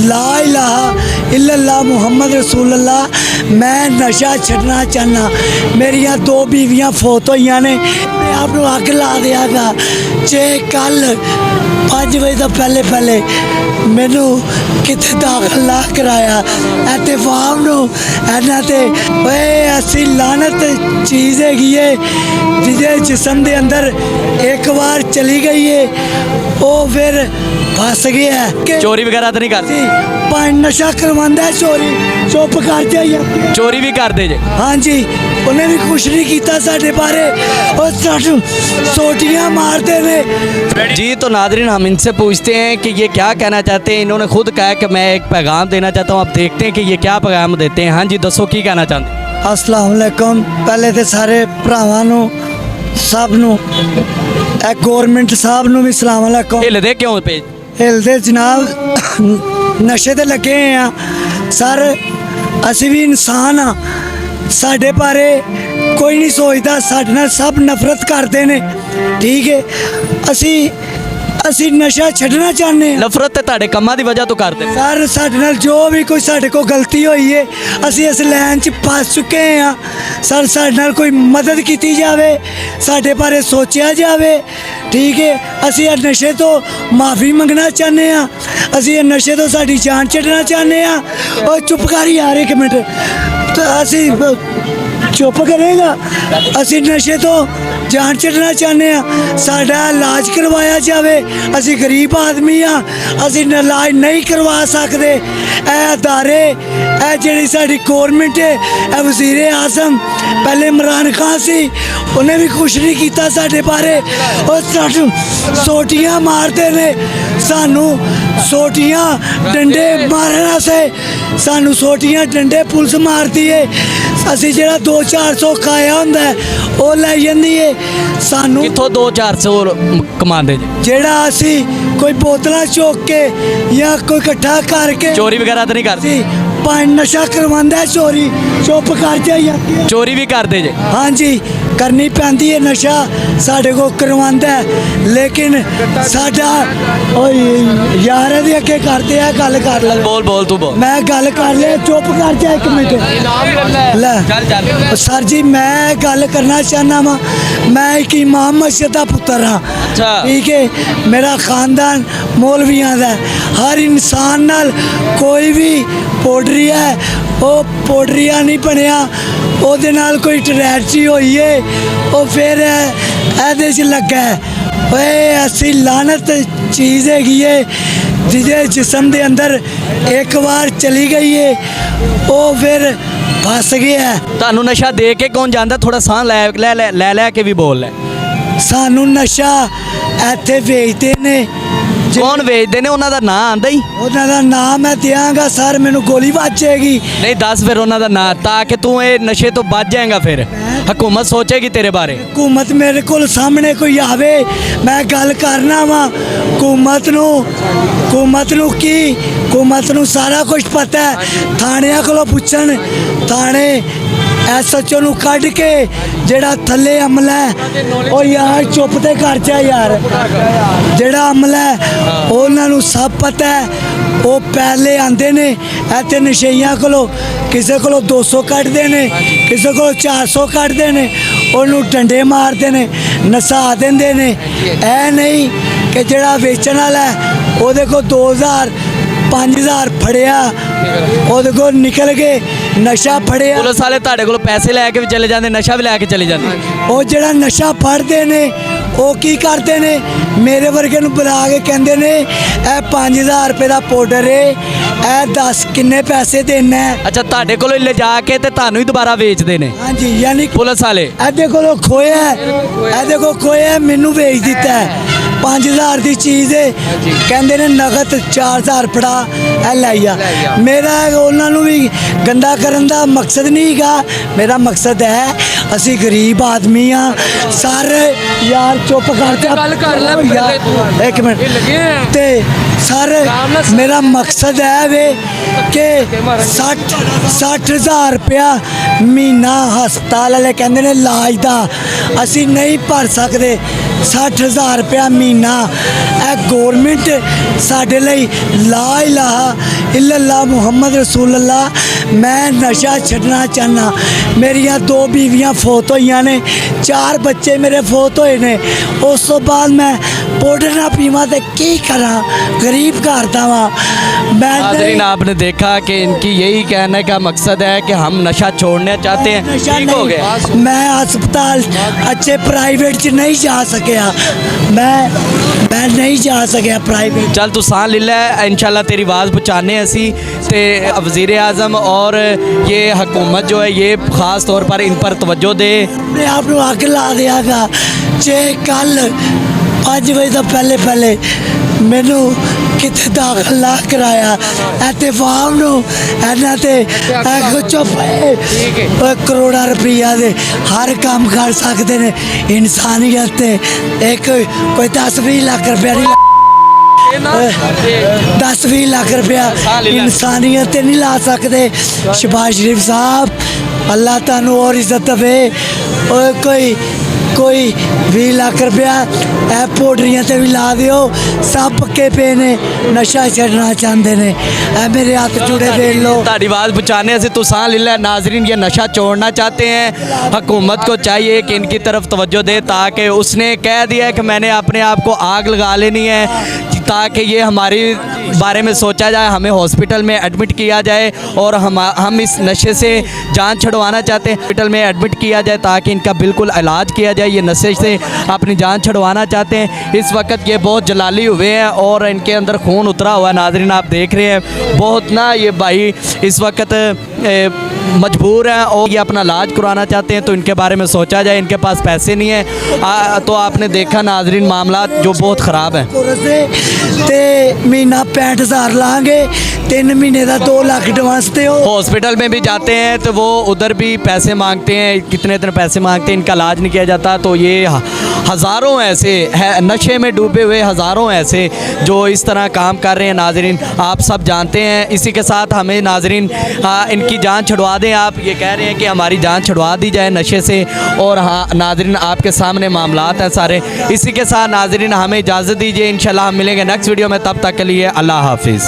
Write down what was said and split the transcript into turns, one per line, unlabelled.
ला इलाहा इल्लल्लाह मुहम्मद रसूलुल्लाह। मैं नशा छड्डना चाहना। मेरिया 2 बीवियां फौत होईयां ने। मैं आप अग ला देंगा जे कल 5 बजे तो पहले मैनू कितने दाखिल ना कराया एहतफाम नू इन्हां ते ऐसी लानत चीज़ हैगी है जिसे जिसम के अंदर एक बार चली गई है वो फिर फस गया है।
चोरी वगैरह तो नहीं करते?
नशा करवांदा है, चोरी चुप कर जाइए।
चोरी भी करते जे?
हाँ जी, उन्हें भी कुछ नहीं किया साढ़े बारे और सानू सोटियां मारते ने।
जी तो नादरीन हम इनसे पूछते हैं कि ये क्या कहना चाहते हैं। इन्होंने खुद कहा कि मैं एक पैगाम देना चाहता हूँ। आप देखते हैं कि ये क्या पैगाम देते हैं। हाँ जी दसो की कहना चाहते?
अस्सलाम वालेकुम। पहले तो सारे भरावां नू सब नू गौरमेंट साहब नू भी सलाम वालेकुम।
हिलदे क्यों पे?
हिलदे जनाब नशे ते लगे हैं सर। असी भी इंसान हाँ, साढ़े बारे कोई नहीं सोचता, साढ़े नाल सब नफरत करते ने। ठीक है, असी नशा छड्डना चाहते हैं।
नफरत ते तुहाडे कम्मां दी वजह तो करदे ने
सर। साढ़े नाल जो भी कोई साढ़े को गलती हुई है असी इस लाइन च फस चुके हैं सर। साढ़े नाल कोई मदद की जाए, साढ़े बारे सोचा जाए। ठीक है, असी नशे तो माफ़ी मंगना चाहते हैं। असी नशे तो साड़ी जान छड्डना चाहते हैं। और चुप कर यार एक मिनट, तो असी चुप करेगा। असी नशे तो जान छड्डना चाहते हैं, साडा इलाज करवाया जाए। असी गरीब आदमी हाँ, असी इलाज नहीं करवा सकते। अदारे जी साड़ी गौरमेंट है, वज़ीर आज़म पहले इमरान खान सी, उन्हें भी कुछ नहीं किया साढ़े बारे और सानू सोटियां मारते ने। सानू सोटियां डंडे मारना से सानू सोटियां डंडे पुलिस मारती है। असी जरा 200-400 खाया होंदा है वो लै जांदी है सानू।
कित्थों 200-400 कमांदे जे?
जेड़ा असी कोई बोतलां चुक के या कोई इकट्ठा करके।
चोरी वगैरह तो नहीं करते?
नशा करवांदा है, चोरी चुप कर जाइए।
चोरी भी करते जे?
हाँ जी, करनी पैंदी है। नशा साढ़े को करवांदा है लेकिन साडा यार दे अगे करते हैं। गल कर ले,
बोल तू बोल।
मैं गल कर ले, चुप कर जा एक मिनट। सर जी मैं गल करना चाहना वा। मैं एक इमाम मस्जिद का पुत्र हाँ।
अच्छा।
ठीक है, मेरा खानदान मौलवियां दा है। हर इंसान नाल कोई भी पोडरिया है वो पोडरिया नहीं बनया, ਉਹਦੇ ਨਾਲ कोई ट्रैजेडी हुई है वो फिर ਇਹਦੇ 'ਚ ਲੱਗਾ है। ऐसी लानत चीज़ हैगी है जिसे जिसम के अंदर एक बार चली गई है वो फिर फस गया है।
ਤੁਹਾਨੂੰ ਨਸ਼ਾ ਦੇ ਕੇ ਕੌਣ ਜਾਂਦਾ? ਥੋੜਾ ਸਾਹ ਲੈ ਕੇ ਵੀ ਬੋਲ ਲੈ।
सानू नशा ਇੱਥੇ ਵੇਚਦੇ ਨੇ।
कौन ਵੇਚਦੇ ਨੇ? ਉਹਨਾਂ ਦਾ ਨਾਂ ਆਂਦਾ ਹੀ?
ਉਹਨਾਂ ਦਾ ਨਾਮ ਮੈਂ ਦਿਆਂਗਾ ਸਰ, ਮੈਨੂੰ ਗੋਲੀ ਵੱਜੇਗੀ।
ਨਹੀਂ ਦੱਸ ਫਿਰ ਉਹਨਾਂ ਦਾ ਨਾਂ, ਤਾਂ ਕਿ ਤੂੰ ਇਹ ਨਸ਼ੇ ਤੋਂ ਬਚ ਜਾਏਗਾ। ਫਿਰ ਹਕੂਮਤ ਸੋਚੇਗੀ ਤੇਰੇ ਬਾਰੇ।
हुकूमत मेरे को सामने कोई आवे मैं गल करना वा। हुकूमत नू की हुकूमत नू सारा कुछ पता है। थाणिया को पुछन, थाने SHO नू कढ़ के जेड़ा थले अमला है ओ यार चुप ते कर जा यार। जेड़ा अमला है उन्हां नू सब पता है। वो पहले आंदे ने इत्थे नशेइयां कोलों, किसी को 200 कटते हैं, किसी को 400 कटते हैं, उन्होंने डंडे मारते हैं, नसा देंगे ने। ऐ नहीं कि जड़ा वेचन वाला है वो को 2000-5000 फड़िया वो को निकल गए नशा फड़िया।
पुलिस वाले तुहाडे कोलों पैसे लैके भी चले जाते, नशा भी लैके चले जाते।
वो जड़ा नशा फड़ते ने वो की करते ने, मेरे वर्गे नू बुला के कहते ने ए 5000 रुपये का पाउडर है, ए 10 किन्ने पैसे देना है।
अच्छा, तुहाडे कोलों ले जाके ते तुहानू ही दोबारा बेचते ने?
हाँ जी, यानी
पुलिस वाले
एदे कोलों खोया है, एदे को खोया है, मैनू बेच दिता है। 5000 की चीज़ है, कहते ने नगद 4000 फड़ा ए लाइया। मेरा उन्होंने भी गंदा करन दा मकसद नहीं गा। मेरा मकसद है ਅਸੀਂ ਗਰੀਬ ਆਦਮੀ ਆ ਸਰ ਯਾਰ ਚੁੱਪ ਕਰਕੇ
ਗੱਲ ਕਰ ਲੈ ਪਹਿਲੇ ਤੂੰ।
ਇੱਕ ਮਿੰਟ
ਇਹ ਲੱਗੇ ਆ।
ਤੇ ਸਰ ਮੇਰਾ ਮਕਸਦ ਹੈ ਵੇ ਕਿ 60,000 ਰੁਪਇਆ ਮਹੀਨਾ ਹਸਪਤਾਲ ਵਾਲੇ ਕਹਿੰਦੇ ਨੇ ਇਲਾਜ ਦਾ ਅਸੀਂ ਨਹੀਂ ਭਰ ਸਕਦੇ 60,000 ਰੁਪਇਆ ਮਹੀਨਾ ਇਹ ਗੌਰਮੈਂਟ ਸਾਡੇ ਲਈ ਲਾ ਇਲਾਹਾ ਇल्लल्लाह ਮੁਹੰਮਦ ਰਸੂਲullah ਮੈਂ ਨਸ਼ਾ ਛੱਡਣਾ ਚਾਹਨਾ ਮੇਰੀਆਂ 2 ਬੀਵੀਆਂ ਫੌਤ ਹੋਈਆਂ ਨੇ 4 ਬੱਚੇ ਮੇਰੇ ਫੌਤ ਹੋਏ ਨੇ ਉਸ ਤੋਂ ਬਾਅਦ ਮੈਂ ਪਾਊਡਰ ਨਾ ਪੀਵਾਂ ਤੇ ਕੀ ਕਰਾਂ गरीब घर का वहाँ
नाज़रीन आपने देखा कि इनकी यही कहने का मकसद है कि हम नशा छोड़ना चाहते हैं।
नशा
ठीक हो गया।
नहीं मैं अस्पताल अच्छे प्राइवेट च नहीं जा सकिया मैं नहीं जा सकिया प्राइवेट
चल तू सांस ले लै इंशाल्लाह तेरी आवाज़ पहुँचाने असी ते वज़ीर आज़म और ये हुकूमत जो है ये ख़ास तौर पर इन पर तवज्जो दे।
अपने आप को अग ला दियागा जे कल 5 बजे तो पहले मैनू कितने दाखिल ना कराया एहतफाम इन्हों ते चुप करोड़ा रुपया दे हर काम कर सकते हैं इंसानियत ते एक कोई 10-20 लाख रुपया नहीं 10-20 लाख रुपया इंसानियत नहीं ला सकते शहबाज शरीफ साहब अल्लाह तानू और इज्जत दे कोई 20 लाख रुपया ए पोडरियां ते भी ला दियो सब पक्के पे ने नशा छड़ना चाहते ने ए मेरे हाथ जुड़े देख लो
ताड़ी आवाज़ पहुँचाने से तो सांस ले लै। नाजरीन ये नशा छोड़ना चाहते हैं हुकूमत को चाहिए कि इनकी तरफ तवज्जो दे ताकि उसने कह दिया है कि मैंने अपने आप को आग लगा लेनी है ताकि ये हमारी बारे में सोचा जाए हमें हॉस्पिटल में एडमिट किया जाए और हम इस नशे से जान छुड़वाना चाहते हैं हॉस्पिटल में एडमिट किया जाए ताकि इनका बिल्कुल इलाज किया जाए ये नशे से अपनी जान छुड़वाना चाहते हैं। इस वक्त ये बहुत जलाली हुए हैं और इनके अंदर खून उतरा हुआ है। नाज़रीन आप देख रहे हैं बहुत ना ये भाई इस वक्त मजबूर हैं और ये अपना इलाज करवाना चाहते हैं तो इनके बारे में सोचा जाए। इनके पास पैसे नहीं है तो आपने देखा नाज़रीन मामला जो बहुत ख़राब है।
ते महीना 65,000 लांगे 3 महीने का 2 लाख एडवांस दे
हॉस्पिटल में भी जाते हैं तो वो उधर भी पैसे मांगते हैं कितने पैसे मांगते हैं इनका इलाज नहीं किया जाता। तो ये हज़ारों ऐसे है नशे में डूबे हुए हज़ारों ऐसे जो इस तरह काम कर रहे हैं। नाज़रीन आप सब जानते हैं इसी के साथ हमें नाज़रीन इनकी जान छुड़वा दें। आप ये कह रहे हैं कि हमारी जान छुड़वा दी जाए नशे से और हाँ नाज़रीन आपके सामने मामलात हैं सारे। इसी के साथ नाज़रीन हमें इजाज़त दीजिए इंशाल्लाह हम मिलेंगे नेक्स्ट वीडियो में तब तक के लिए अल्लाह हाफिज़।